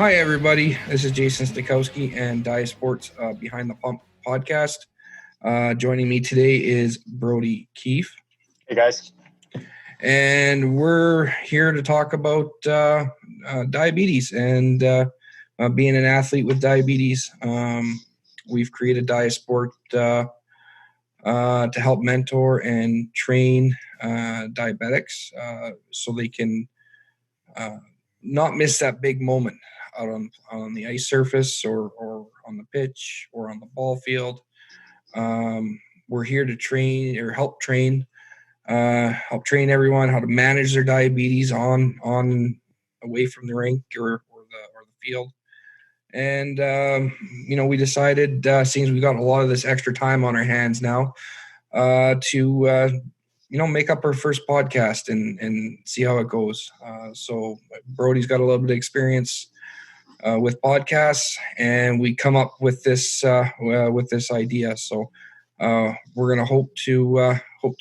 Hi, everybody. This is Jason Stakowski and DiaSport's Behind the Pump podcast. Joining me today is Brodi, Keefe. Hey, guys. And we're here to talk about diabetes and being an athlete with diabetes. We've created DiaSport to help mentor and train diabetics so they can not miss that big moment out on the ice surface or on the pitch or on the ball field. We're here to train or help train everyone how to manage their diabetes on away from the rink or the field. And we decided, since we got a lot of this extra time on our hands now, to make up our first podcast and see how it goes. So Brody's got a little bit of experience with podcasts, and we come up with this idea. So we're gonna hope to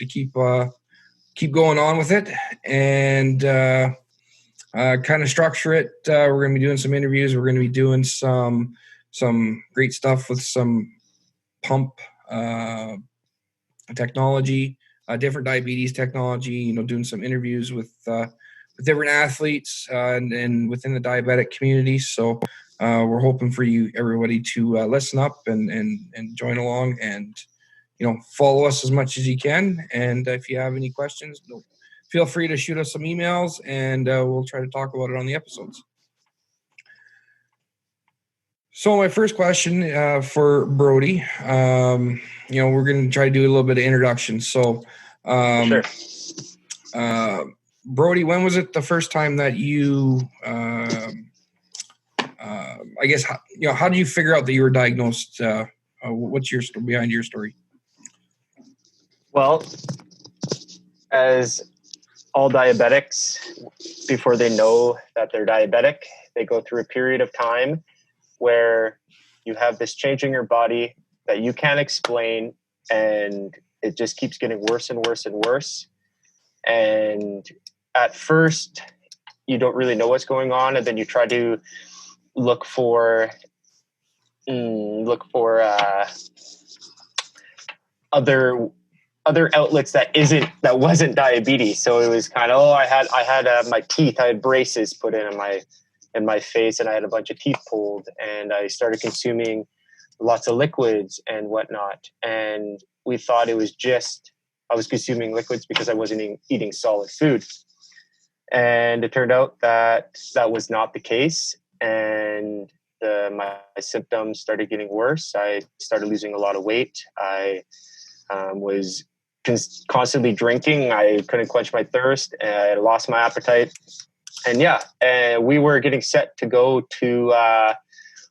keep going on with it and kind of structure it. We're gonna be doing some interviews. We're gonna be doing some great stuff with some pump technology, different diabetes technology. Doing some interviews with different athletes and within the diabetic community. So we're hoping for you, everybody, to listen up and join along and, follow us as much as you can. And if you have any questions, feel free to shoot us some emails and we'll try to talk about it on the episodes. So my first question for Brody, we're going to try to do a little bit of introduction. So, Sure. Brody, when was it the first time that you, I guess, how did you figure out that you were diagnosed? What's your story behind your story? Well, as all diabetics, before they know that they're diabetic, they go through a period of time where you have this change in your body that you can't explain, and it just keeps getting worse and worse and worse. And at first, you don't really know what's going on, and then you try to look for other outlets that wasn't diabetes. So it was kind of, I had my teeth, I had braces put in my face, and I had a bunch of teeth pulled, and I started consuming lots of liquids and whatnot. And we thought it was just I was consuming liquids because I wasn't eating solid food. And it turned out that was not the case. And my symptoms started getting worse. I started losing a lot of weight. I was constantly drinking. I couldn't quench my thirst. I lost my appetite. And we were getting set to go to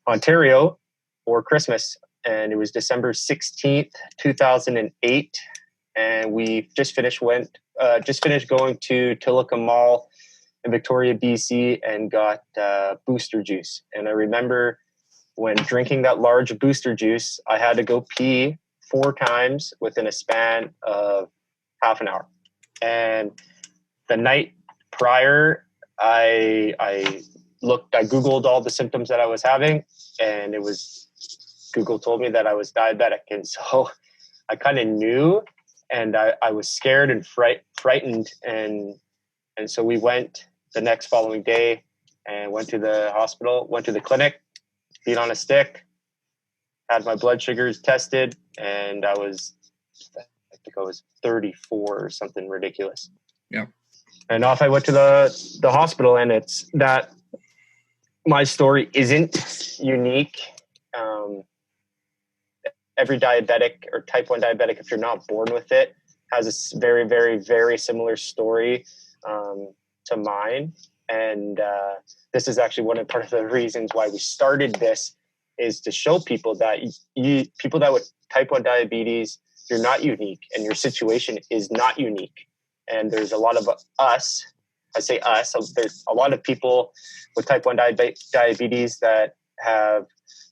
Ontario for Christmas. And it was December 16th, 2008. And we just finished going to Tillicum Mall in Victoria, BC, and got booster juice. And I remember when drinking that large booster juice, I had to go pee 4 times within a span of half an hour. And the night prior, I Googled all the symptoms that I was having, and Google told me that I was diabetic. And so I kind of knew, and I was scared and frightened. And so we went the next following day and went to the hospital, went to the clinic, beat on a stick, had my blood sugars tested, and I think I was 34 or something ridiculous. Yeah. And off I went to the hospital, and it's that my story isn't unique. Every diabetic or type 1 diabetic, if you're not born with it, has a very, very, very similar story to mine. And this is actually part of the reasons why we started this, is to show people that people that with type 1 diabetes, you're not unique, and your situation is not unique. And there's a lot of us, I say us, so there's a lot of people with type 1 diabetes that have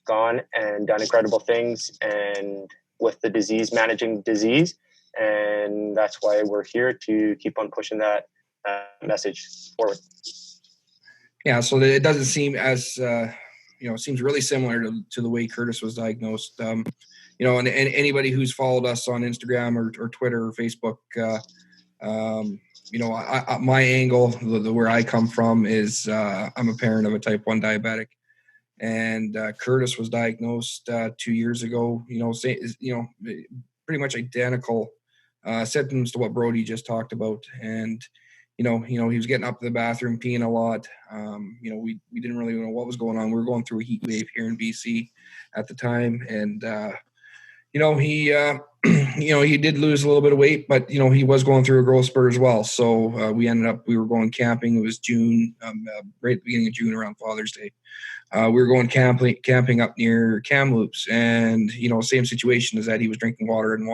gone and done incredible things and with the disease, managing disease. And that's why we're here to keep on pushing that message forward. Yeah, so it doesn't seem as it seems really similar to the way Curtis was diagnosed. And anybody who's followed us on Instagram or Twitter or Facebook, my angle, where I come from, is I'm a parent of a type 1 diabetic, and Curtis was diagnosed 2 years ago. Pretty much identical symptoms to what Brodi just talked about, and he was getting up to the bathroom, peeing a lot. We didn't really know what was going on. We were going through a heat wave here in BC at the time, and he he did lose a little bit of weight, but he was going through a growth spurt as well. So we were going camping. It was June, right at the beginning of June, around Father's Day. We were going camping up near Kamloops, and same situation as that. He was drinking water and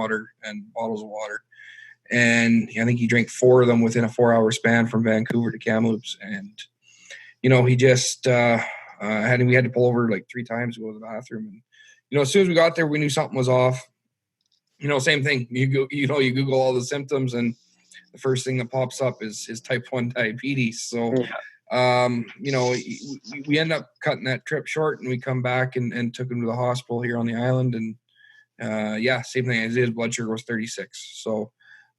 bottles of water, and I think he drank 4 of them within a 4-hour span from Vancouver to Kamloops. And he just we had to pull over like 3 times to go to the bathroom. And as soon as we got there, we knew something was off. Same thing. You Google all the symptoms, and the first thing that pops up is type 1 diabetes. So, we end up cutting that trip short, and we come back and took him to the hospital here on the island. And same thing. His blood sugar was 36. So,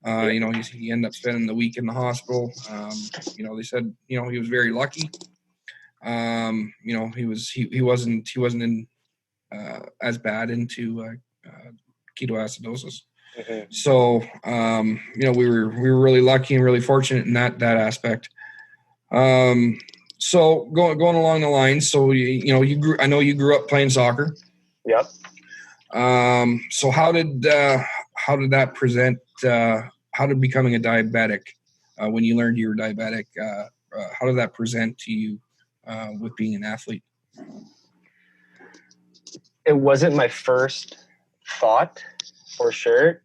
he ended up spending the week in the hospital. They said, he was very lucky. He wasn't in as bad into ketoacidosis. Mm-hmm. So, we were really lucky and really fortunate in that aspect. So going along the line, so I know you grew up playing soccer. Yep. So how did that present? How did becoming a diabetic, when you learned you were diabetic, how did that present to you with being an athlete? It wasn't my first thought, for sure.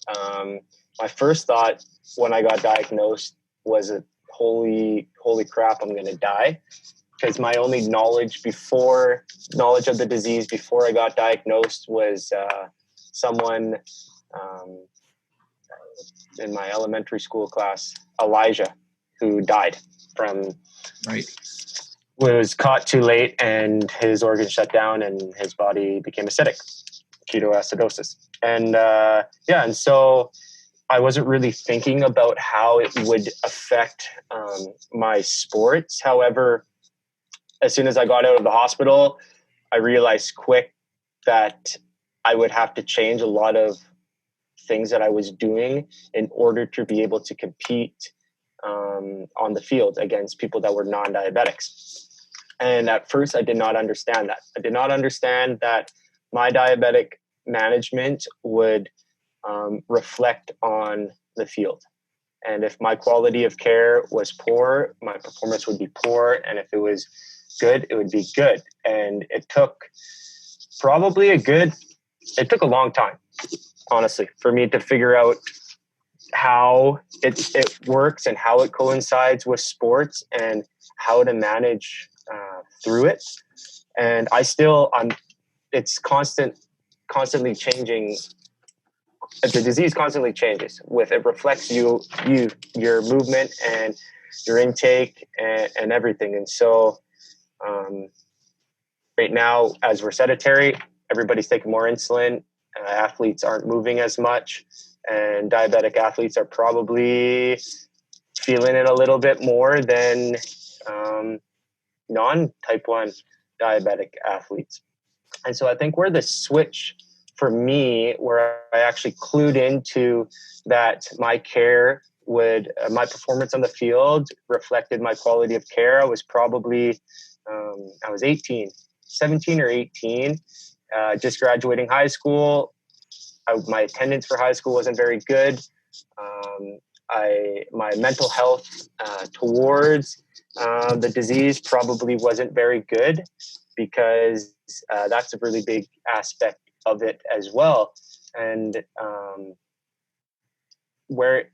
My first thought when I got diagnosed was, holy crap, I'm going to die. Because my only knowledge of the disease before I got diagnosed was someone in my elementary school class, Elijah, who died from, was caught too late, and his organs shut down and his body became acidic, ketoacidosis. And and so I wasn't really thinking about how it would affect my sports. However, as soon as I got out of the hospital, I realized quick that I would have to change a lot of things that I was doing in order to be able to compete on the field against people that were non-diabetics. And at first, I did not understand that. I did not understand that my diabetic management would reflect on the field. And if my quality of care was poor, my performance would be poor. And if it was good, it would be good. And it took a long time, honestly, for me to figure out how it works and how it coincides with sports and how to manage through it. And it's constantly changing. The disease constantly changes. It reflects your movement and your intake and everything. And so right now, as we're sedentary, everybody's taking more insulin. Athletes aren't moving as much, and diabetic athletes are probably feeling it a little bit more than non-type 1 diabetic athletes. And so I think where the switch for me, where I actually clued into that my care my performance on the field reflected my quality of care, I was probably, I was 17 or 18, just graduating high school. My attendance for high school wasn't very good. My mental health towards the disease probably wasn't very good, because that's a really big aspect of it as well. And we'll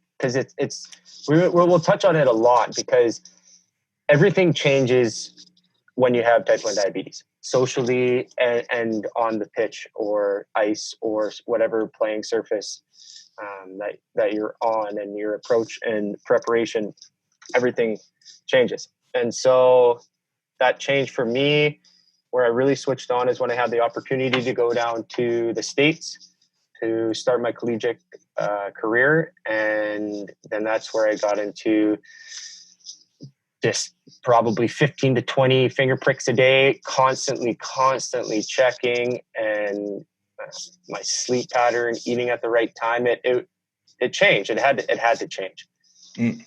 touch on it a lot, because everything changes when you have type 1 diabetes, socially and on the pitch or ice or whatever playing surface that you're on, and your approach and preparation, everything changes. And so that change for me, where I really switched on, is when I had the opportunity to go down to the States to start my collegiate career. And then that's where I got into just probably 15 to 20 finger pricks a day, constantly checking, and my sleep pattern, eating at the right time. It changed. It had to change. Mm.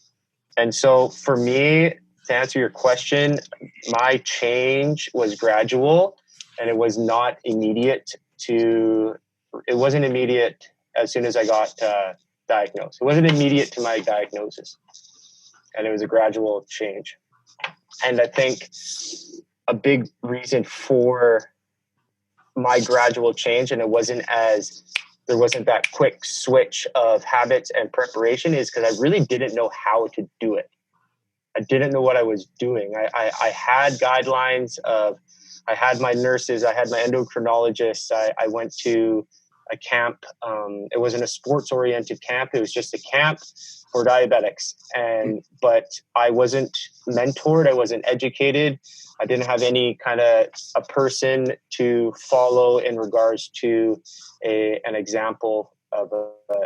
And so for me, to answer your question, my change was gradual, and it was not immediate. It wasn't immediate as soon as I got diagnosed. It wasn't immediate to my diagnosis, and it was a gradual change. And I think a big reason for my gradual change, and there wasn't that quick switch of habits and preparation, is because I really didn't know how to do it. I didn't know what I was doing. I had guidelines I had my nurses, I had my endocrinologists. I went to a camp. It wasn't a sports oriented camp. It was just a camp for diabetics. But I wasn't mentored. I wasn't educated. I didn't have any kind of a person to follow in regards to an example of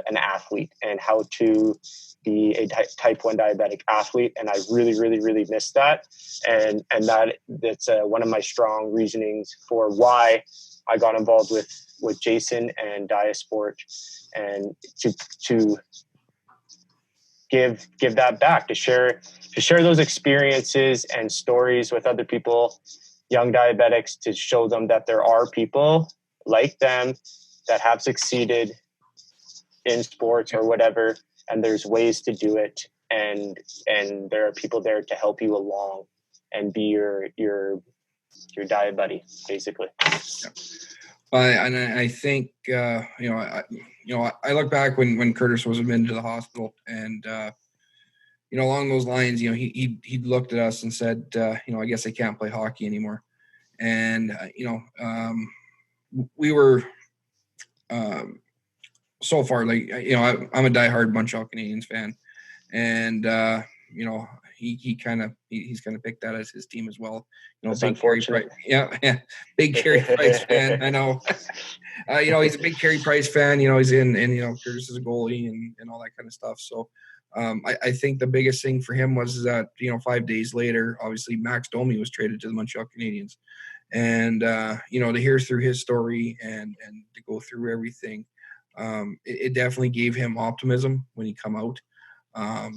an athlete and how to be a type 1 diabetic athlete. And I really, really, really missed that. And that's one of my strong reasonings for why I got involved with Jason and DiaSport, and to give that back, to share those experiences and stories with other people, young diabetics, to show them that there are people like them that have succeeded in sports or whatever, and there's ways to do it, and there are people there to help you along and be your diet buddy, basically. And I think I look back when Curtis was admitted to the hospital, and along those lines, he looked at us and said, I guess I can't play hockey anymore. And we were so far, like, I'm a diehard Montreal Canadiens fan, and he's kind of picked that as his team as well. That's big Carey Price, big Carey Price fan. I know. He's a big Carey Price fan. He's in, and Curtis is a goalie and all that kind of stuff. So I think the biggest thing for him was that 5 days later, obviously Max Domi was traded to the Montreal Canadiens, and to hear through his story and to go through everything, it definitely gave him optimism when he come out. I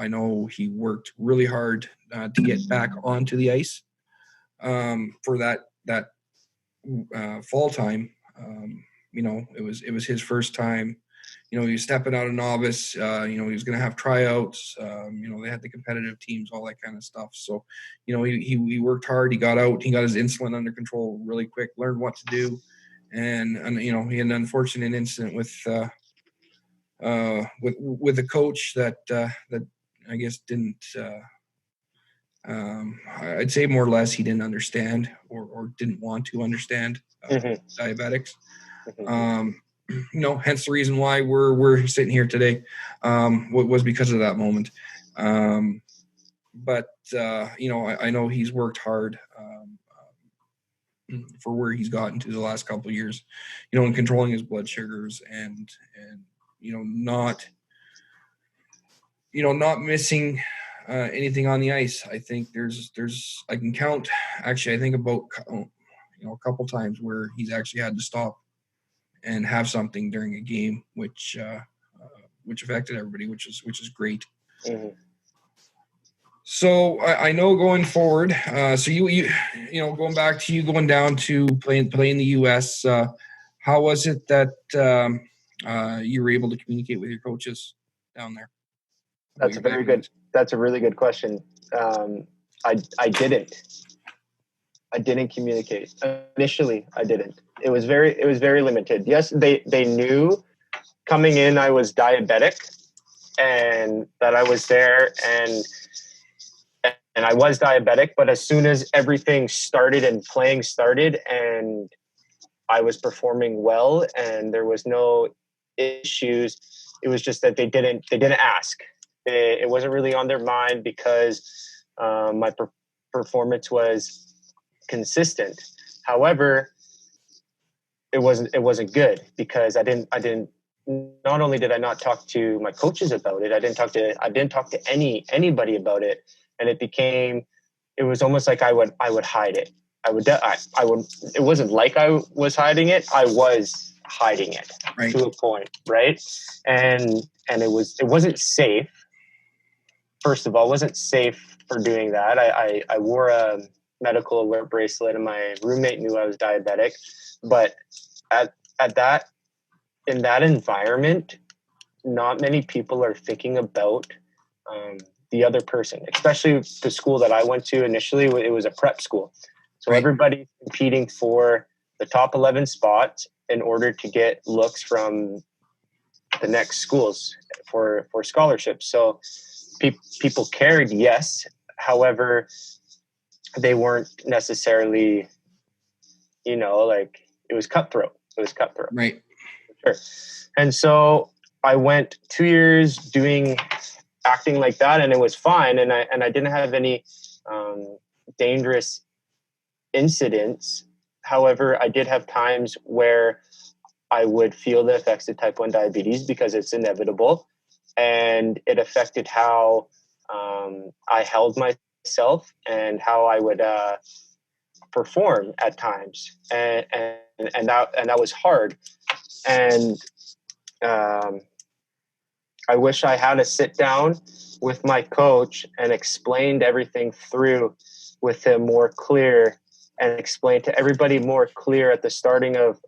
know he worked really hard to get back onto the ice for that fall time. It was his first time. He was stepping out of novice. He was going to have tryouts. They had the competitive teams, all that kind of stuff. So, he worked hard. He got out. He got his insulin under control really quick. Learned what to do, and he had an unfortunate incident with a coach that I guess didn't. I'd say more or less he didn't understand or didn't want to understand diabetics. Hence the reason why we're sitting here today, was because of that moment. But I know he's worked hard for where he's gotten to the last couple of years, in controlling his blood sugars and not missing anything on the ice. I think I can count, actually, I think about a couple times where he's actually had to stop and have something during a game, which affected everybody, which is great. Mm-hmm. So I know going forward, so you going back to you going down to play in the U.S., how was it that you were able to communicate with your coaches down there? That's a really good question. I didn't communicate initially. I didn't. It was very limited. Yes, they knew coming in I was diabetic and that I was there, and I was diabetic. But as soon as everything started and playing started, and I was performing well, and there was no issues, it was just that they didn't ask. It wasn't really on their mind because my performance was consistent. However, it wasn't good because I didn't not only did I not talk to my coaches about it, I didn't talk to anybody about it, and it was almost like I would hide it. I would it wasn't like I was hiding it. I was hiding it to a point, right? And it wasn't safe. First of all, it wasn't safe for doing that. I wore a medical alert bracelet, and my roommate knew I was diabetic. But in that environment, not many people are thinking about the other person, especially the school that I went to initially. It was a prep school. So everybody's competing for the top 11 spots in order to get looks from the next schools for scholarships. So people cared, yes. However, they weren't necessarily, like, it was cutthroat. Right. Sure. And so I went 2 years acting like that, and it was fine. And I didn't have any dangerous incidents. However, I did have times where I would feel the effects of type 1 diabetes because it's inevitable, and it affected how I held myself and how I would perform at times, and that was hard. And I wish I had a sit down with my coach and explained everything through with him more clear, and explained to everybody more clear at the starting of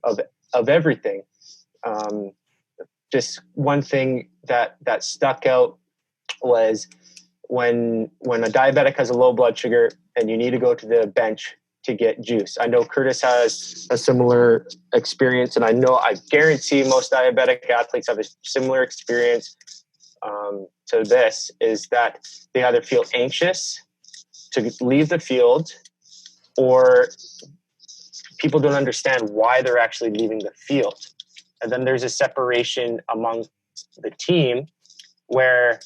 everything. Just one thing that stuck out was when a diabetic has a low blood sugar and you need to go to the bench to get juice. I know Curtis has a similar experience, and I guarantee most diabetic athletes have a similar experience to this, is that they either feel anxious to leave the field, or people don't understand why they're actually leaving the field. And then there's a separation among the team where,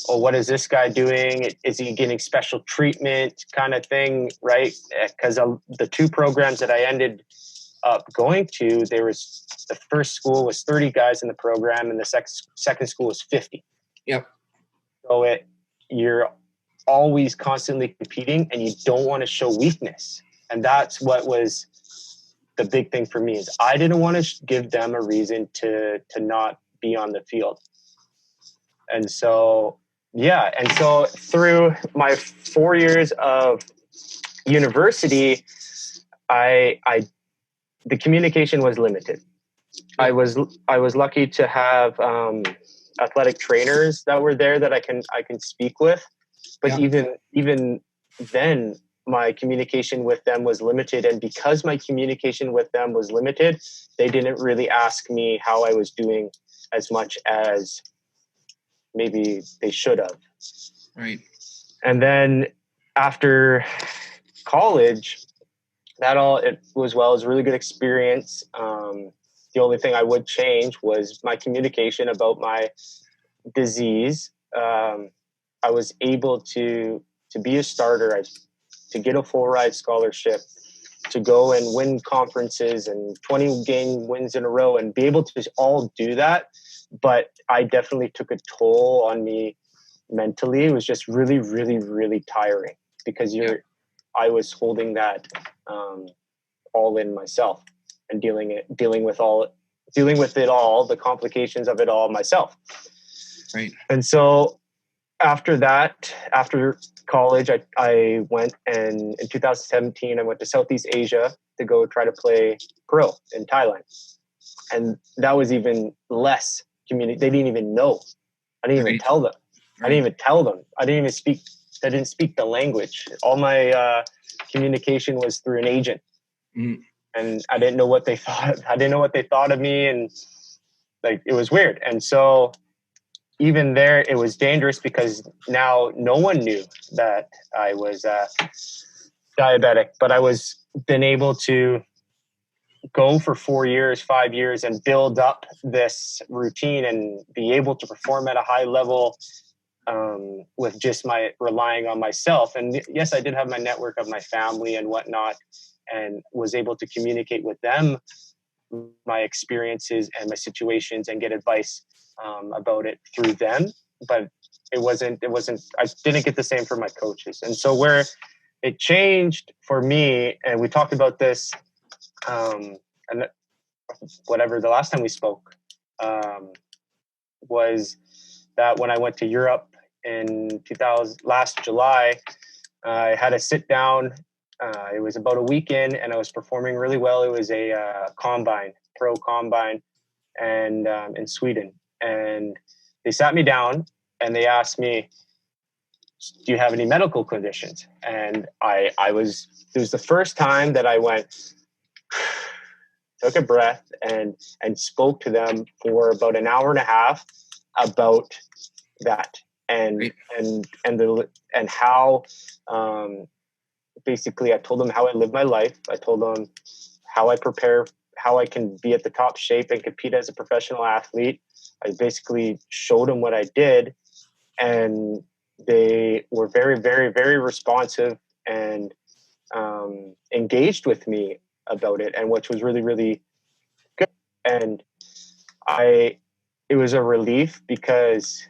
well, what is this guy doing? Is he getting special treatment kind of thing, right? Because the two programs that I ended up going to, the first school was 30 guys in the program, and the second school was 50. Yep. So you're always constantly competing, and you don't want to show weakness. And that's what was the big thing for me, is I didn't want to give them a reason to not be on the field. And so, yeah. And so through my 4 years of university, the communication was limited. I was lucky to have athletic trainers that were there that I can speak with, but even then, my communication with them was limited. And because my communication with them was limited, they didn't really ask me how I was doing as much as maybe they should have. Right. And then after college, it was a really good experience. The only thing I would change was my communication about my disease. I was able to be a starter, to get a full ride scholarship, to go and win conferences and 20 game wins in a row, and be able to all do that. But I definitely took a toll on me mentally. It was just really, really, really tiring, because I was holding that all in myself, and dealing with it all, the complications of it all myself. Right. And so after college, I went, and in 2017, I went to Southeast Asia to go try to play pro in Thailand. And that was even less community. They didn't even know. I didn't even tell them. I didn't even tell them. I didn't speak the language. All my communication was through an agent. Mm. And I didn't know what they thought. I didn't know what they thought of me. And like, it was weird. And so even there, it was dangerous, because now no one knew that I was diabetic, but I was been able to go for 4 years, 5 years, and build up this routine and be able to perform at a high level with just my relying on myself. And yes, I did have my network of my family and whatnot, and was able to communicate with them my experiences and my situations and get advice about it through them. But it wasn't, I didn't get the same from my coaches. And so where it changed for me, and we talked about this, and whatever, the last time we spoke, was that when I went to Europe in last July, I had a sit down. It was about a weekend, and I was performing really well. It was a pro combine, and in Sweden. And they sat me down and they asked me, "Do you have any medical conditions?" And it was the first time that I went, took a breath, and spoke to them for about an hour and a half about that, and how, basically I told them how I live my life. I told them how I prepare, how I can be at the top shape and compete as a professional athlete. I basically showed them what I did, and they were very, very, very responsive and engaged with me about it, and which was really, really good. And it was a relief, because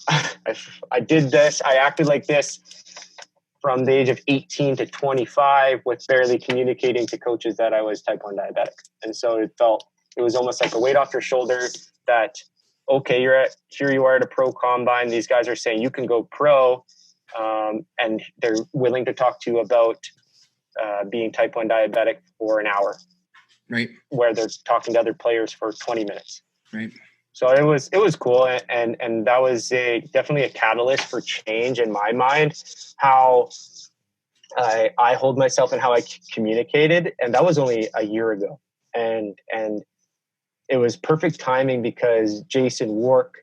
I did this. I acted like this from the age of 18 to 25, with barely communicating to coaches that I was type 1 diabetic. And so it was almost like a weight off your shoulder that, okay, here you are at a pro combine. These guys are saying you can go pro, and they're willing to talk to you about being type 1 diabetic for an hour. Right. Where they're talking to other players for 20 minutes. Right. So it was cool, and that was definitely a catalyst for change in my mind, how I hold myself and how I communicated, and that was only a year ago, and it was perfect timing, because Jason Wark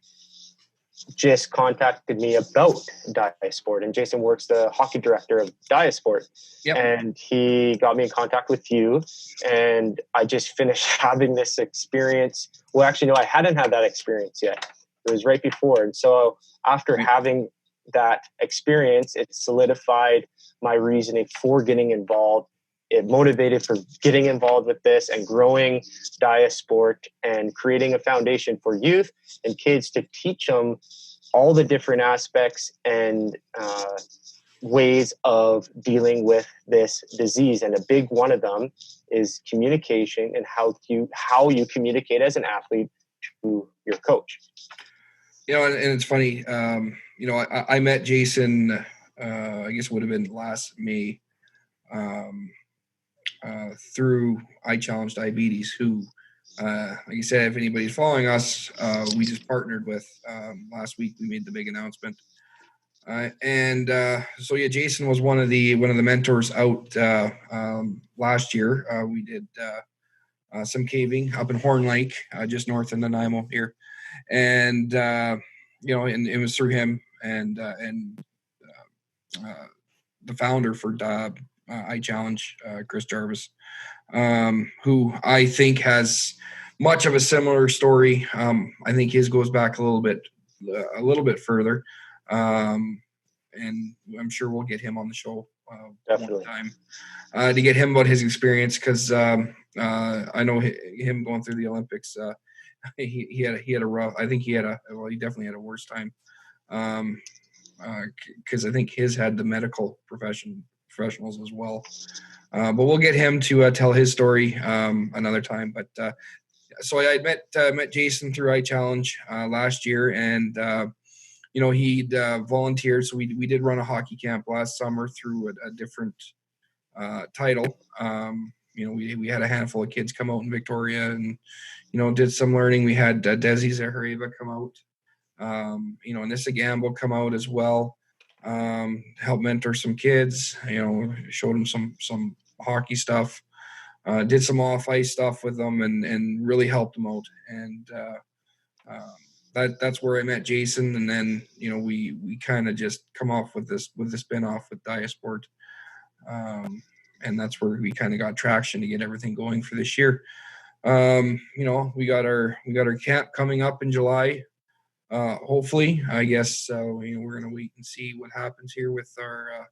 just contacted me about DiaSport, and Jason Wark's the hockey director of DiaSport. Yep. And he got me in contact with you, and I just finished having this experience. Well, actually, no, I hadn't had that experience yet. It was right before. And so after having that experience, it solidified my reasoning for getting involved. It motivated for getting involved with this and growing DiaSport and creating a foundation for youth and kids to teach them all the different aspects and ways of dealing with this disease. And a big one of them is communication, and how you communicate as an athlete to your coach. And it's funny, I met Jason, I guess it would have been last May, through iChallenge Diabetes, who, like you said, if anybody's following us, we just partnered with, last week we made the big announcement. So Jason was one of the mentors out last year. We did some caving up in Horn Lake, just north of Nanaimo here, and and it was through him and the founder for iChallenge, Chris Jarvis, who I think has much of a similar story. I think his goes back a little bit further. And I'm sure we'll get him on the show one time to get him about his experience, because I know him going through the Olympics. He had a rough. I think he definitely had a worse time, because I think his had the medical professionals as well. But we'll get him to tell his story another time. But so I met Jason through iChallenge last year, and he'd volunteered. So we did run a hockey camp last summer through a different title. We had a handful of kids come out in Victoria and, did some learning. We had Desi Zahareva come out, and Nissa Gamble come out as well, help mentor some kids, showed them some hockey stuff, did some off-ice stuff with them, and really helped them out. And that's where I met Jason, and then we kind of just come off with the spin-off with DiaSport, and that's where we kind of got traction to get everything going for this year. We got our camp coming up in July. hopefully, I guess we're going to wait and see what happens here with our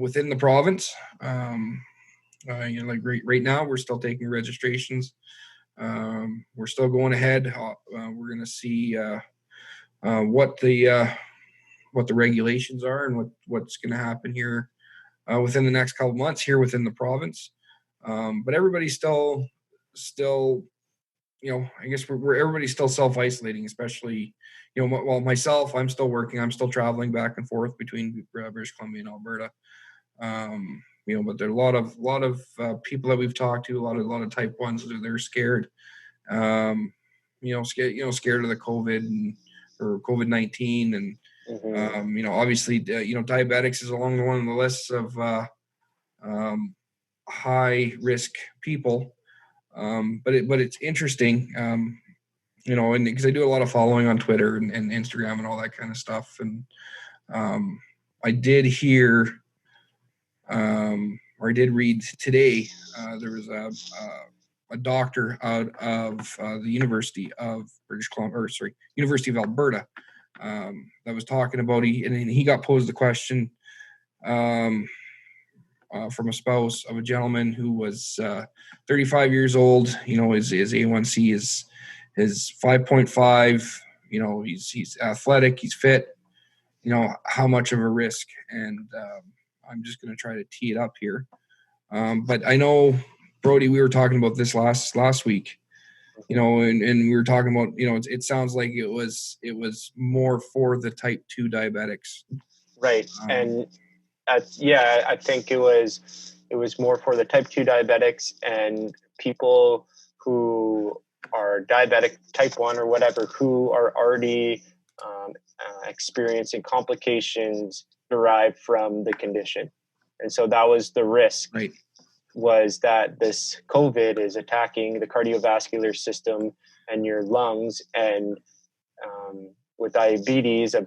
within the province. Like right now, we're still taking registrations. We're still going ahead. We're going to see what the regulations are and what's going to happen here within the next couple of months here within the province. But everybody's still, I guess we're everybody's still self-isolating, especially, well, myself, I'm still working. I'm still traveling back and forth between British Columbia and Alberta. But there are a lot of people that we've talked to, a lot of type 1s, they're scared. Scared of the COVID or COVID-19, and obviously, diabetics is along one of the lists of high risk people. But it's interesting, and because I do a lot of following on Twitter and Instagram and all that kind of stuff, and I did hear, or I did read today, there was a doctor out of the University of University of Alberta, that was talking about, he got posed the question from a spouse of a gentleman who was 35 years old. His A1C is 5.5. He's athletic, he's fit. How much of a risk? And I'm just going to try to tee it up here. But I know, Brody, we were talking about this last week, and we were talking about, it sounds like it was more for the type 2 diabetics. Right. And I think it was more for the type 2 diabetics and people who are diabetic type 1 or whatever, who are already experiencing complications derived from the condition. And so that was the risk. Right. Was that this COVID is attacking the cardiovascular system and your lungs, and with diabetes, a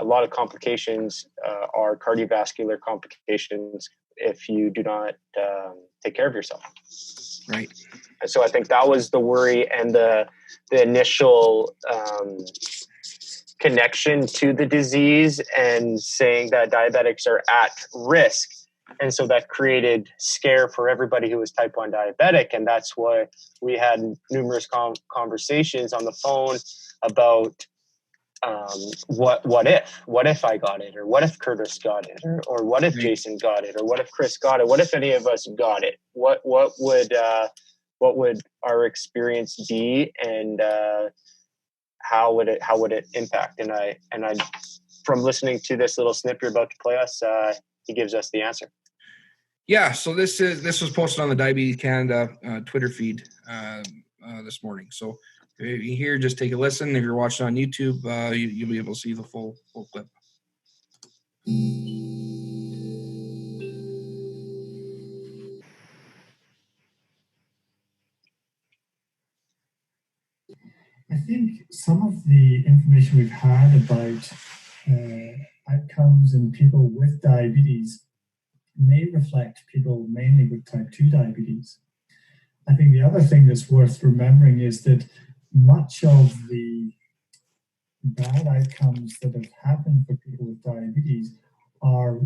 lot of complications are cardiovascular complications if you do not take care of yourself. Right. And so I think that was the worry and the initial connection to the disease, and saying that diabetics are at risk. And so that created scare for everybody who was type 1 diabetic. And that's why we had numerous conversations on the phone about what if I got it, or what if Curtis got it, or what if Jason got it, or what if Chris got it, what if any of us got it, what would our experience be, and how would it impact? And I from listening to this little snip you're about to play us, he gives us the answer. Yeah, so this was posted on the Diabetes Canada Twitter feed this morning. So if you hear, just take a listen. If you're watching on YouTube, you'll be able to see the full clip. I think some of the information we've had about outcomes in people with diabetes may reflect people mainly with type 2 diabetes. I think the other thing that's worth remembering is that much of the bad outcomes that have happened for people with diabetes are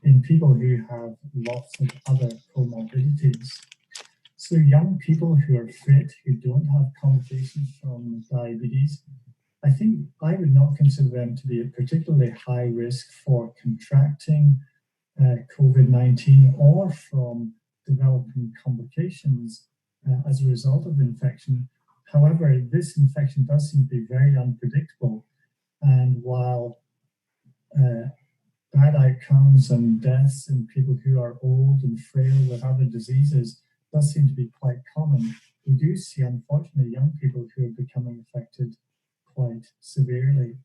in people who have lots of other comorbidities. So young people who are fit, who don't have complications from diabetes, I think I would not consider them to be at particularly high risk for contracting COVID-19 or from developing complications as a result of infection. However, this infection does seem to be very unpredictable. And while bad outcomes and deaths in people who are old and frail with other diseases does seem to be quite common, we do see, unfortunately, young people who are becoming affected quite severely.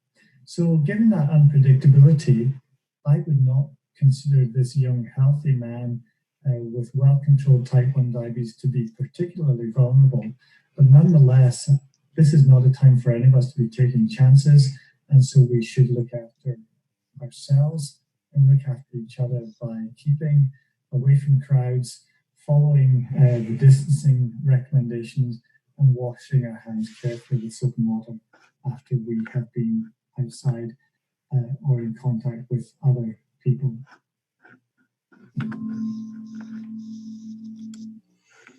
So given that unpredictability, I would not consider this young, healthy man with well-controlled type 1 diabetes to be particularly vulnerable. But nonetheless, this is not a time for any of us to be taking chances, and so we should look after ourselves and look after each other by keeping away from crowds, following the distancing recommendations, and washing our hands carefully with soap and water. after we have been outside or in contact with other people.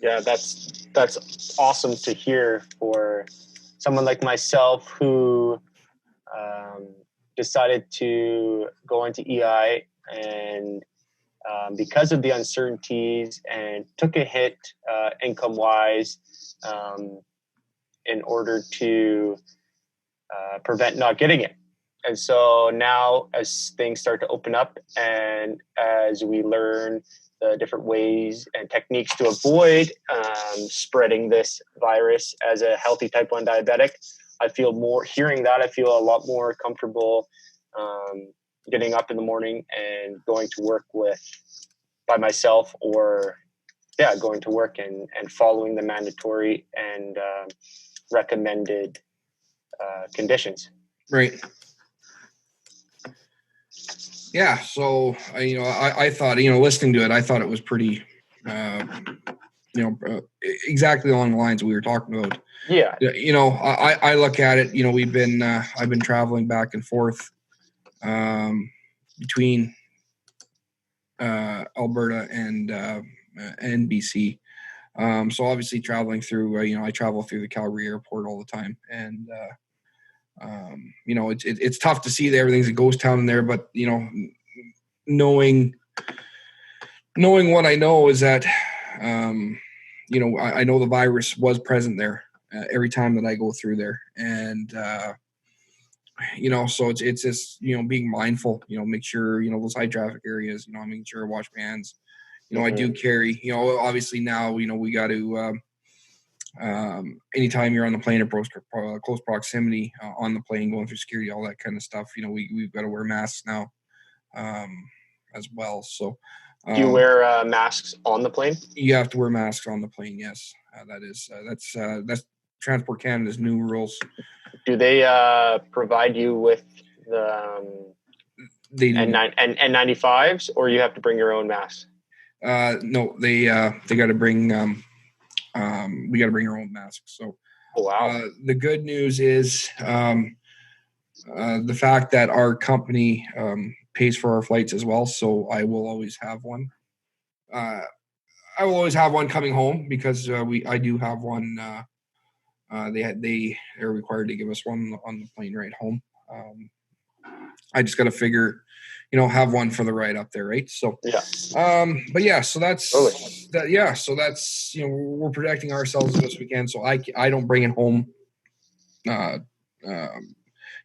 Yeah, that's awesome to hear for someone like myself who decided to go into EI, and because of the uncertainties, and took a hit income-wise in order to prevent not getting it. And so now, as things start to open up, and as we learn the different ways and techniques to avoid spreading this virus as a healthy type 1 diabetic, I feel a lot more comfortable getting up in the morning and going to work by myself, or going to work and following the mandatory and recommended conditions. Right. Yeah. So, I thought, listening to it, I thought it was pretty, exactly along the lines we were talking about. Yeah. I look at it, I've been traveling back and forth between Alberta and BC. So obviously traveling through, I travel through the Calgary airport all the time, and it's tough to see that everything's a ghost town in there, but knowing what I know is that I know the virus was present there every time that I go through there, and so it's just being mindful, make sure those high traffic areas, making sure I wash my hands. I do carry, obviously now, we got to, anytime you're on the plane, approach close proximity on the plane, going through security, all that kind of stuff, we've got to wear masks now as well. So do you wear masks on the plane? You have to wear masks on the plane. Yes. That's Transport Canada's new rules. Do they provide you with the N95s, or you have to bring your own masks? No, they got to bring. We got to bring our own masks. So, oh, wow. The good news is the fact that our company pays for our flights as well. So I will always have one. I will always have one coming home, because I do have one. They are required to give us one on the plane ride home. I just got to figure, have one for the ride up there, right? So but yeah, so that's that. Yeah, so that's we're protecting ourselves as best we can. So I don't bring it home. To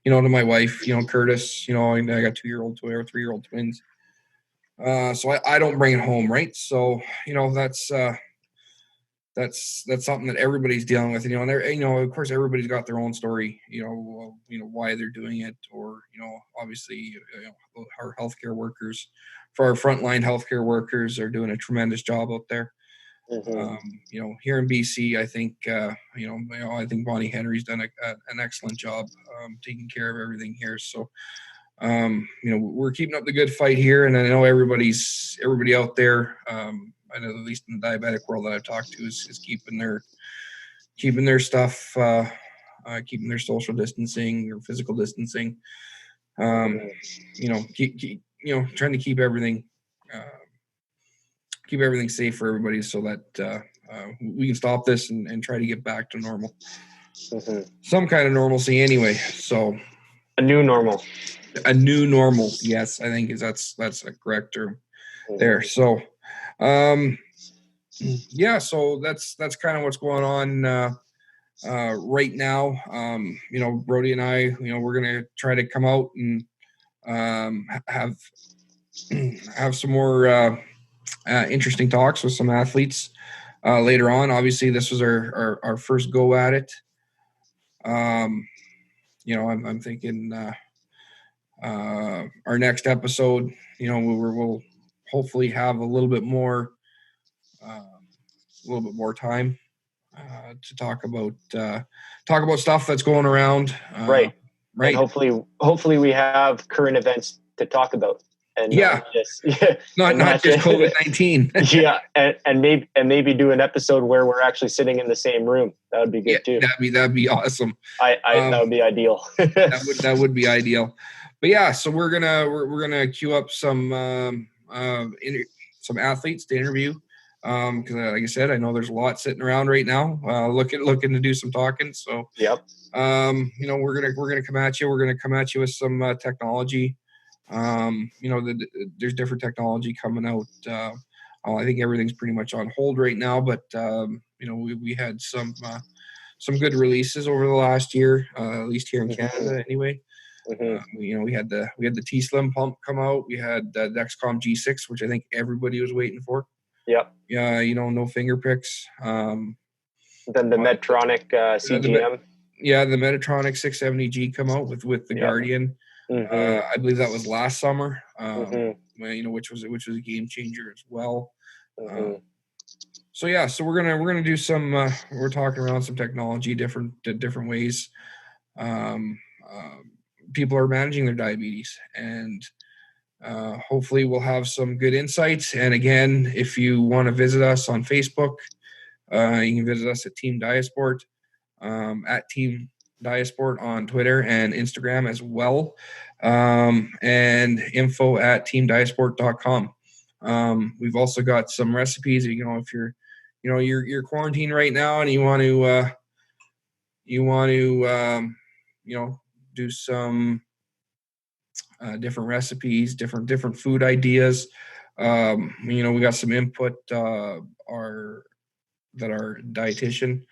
my wife, Curtis. I got 2-year-old, 3-year-old twins. So I don't bring it home, right? So that's something that everybody's dealing with, and of course everybody's got their own story, why they're doing it, or obviously our healthcare workers, for our frontline healthcare workers, are doing a tremendous job out there. Mm-hmm. Here in BC, I think I think Bonnie Henry's done an excellent job taking care of everything here. So we're keeping up the good fight here, and I know everybody out there. I know, at least in the diabetic world that I've talked to, is keeping their stuff, keeping their social distancing or physical distancing. Trying to keep everything safe for everybody, so that we can stop this and try to get back to normal, some kind of normalcy anyway. So a new normal. Yes, I think that's a correct term there. So. So that's kind of what's going on right now. Brodi and I, we're gonna try to come out and have some more interesting talks with some athletes later on. Obviously, this was our first go at it. I'm thinking our next episode, we'll hopefully have a little bit more time to talk about stuff that's going around. Right. And hopefully we have current events to talk about. and Yeah. Not just COVID-19. Yeah, and maybe do an episode where we're actually sitting in the same room. That would be good too. That'd be awesome. That would be ideal. that would be ideal. But yeah, so we're gonna queue up some athletes to interview. Because like I said, I know there's a lot sitting around right now, looking to do some talking. So yep. We're gonna come at you. We're gonna come at you with some technology. There's different technology coming out. I think everything's pretty much on hold right now, but we had some good releases over the last year, at least here in Canada, anyway. We had the T Slim pump come out. We had the Dexcom G6, which I think everybody was waiting for. Yep. Yeah, no finger pricks. Then the Medtronic CGM. The Medtronic 670G come out with the Guardian. I believe that was last summer. Which was a game changer as well. So we're gonna do some. We're talking around some technology, different ways. People are managing their diabetes, and hopefully we'll have some good insights. And again, if you want to visit us on Facebook, you can visit us at Team DiaSport, at Team DiaSport on Twitter and Instagram as well, and info at teamdiasport.com. We've also got some recipes. If you're quarantined right now and you want to do some different recipes, different food ideas. We got some input that our dietitian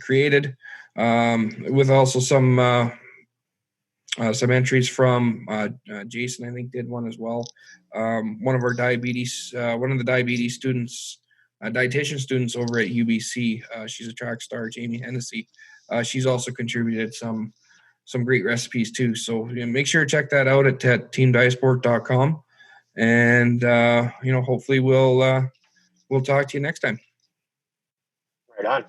created, with also some entries from Jason. I think did one as well. One of the diabetes students, dietitian students over at UBC. She's a track star, Jamie Hennessy. She's also contributed some great recipes too. So make sure to check that out at teamdiasport.com. And hopefully we'll talk to you next time. Right on.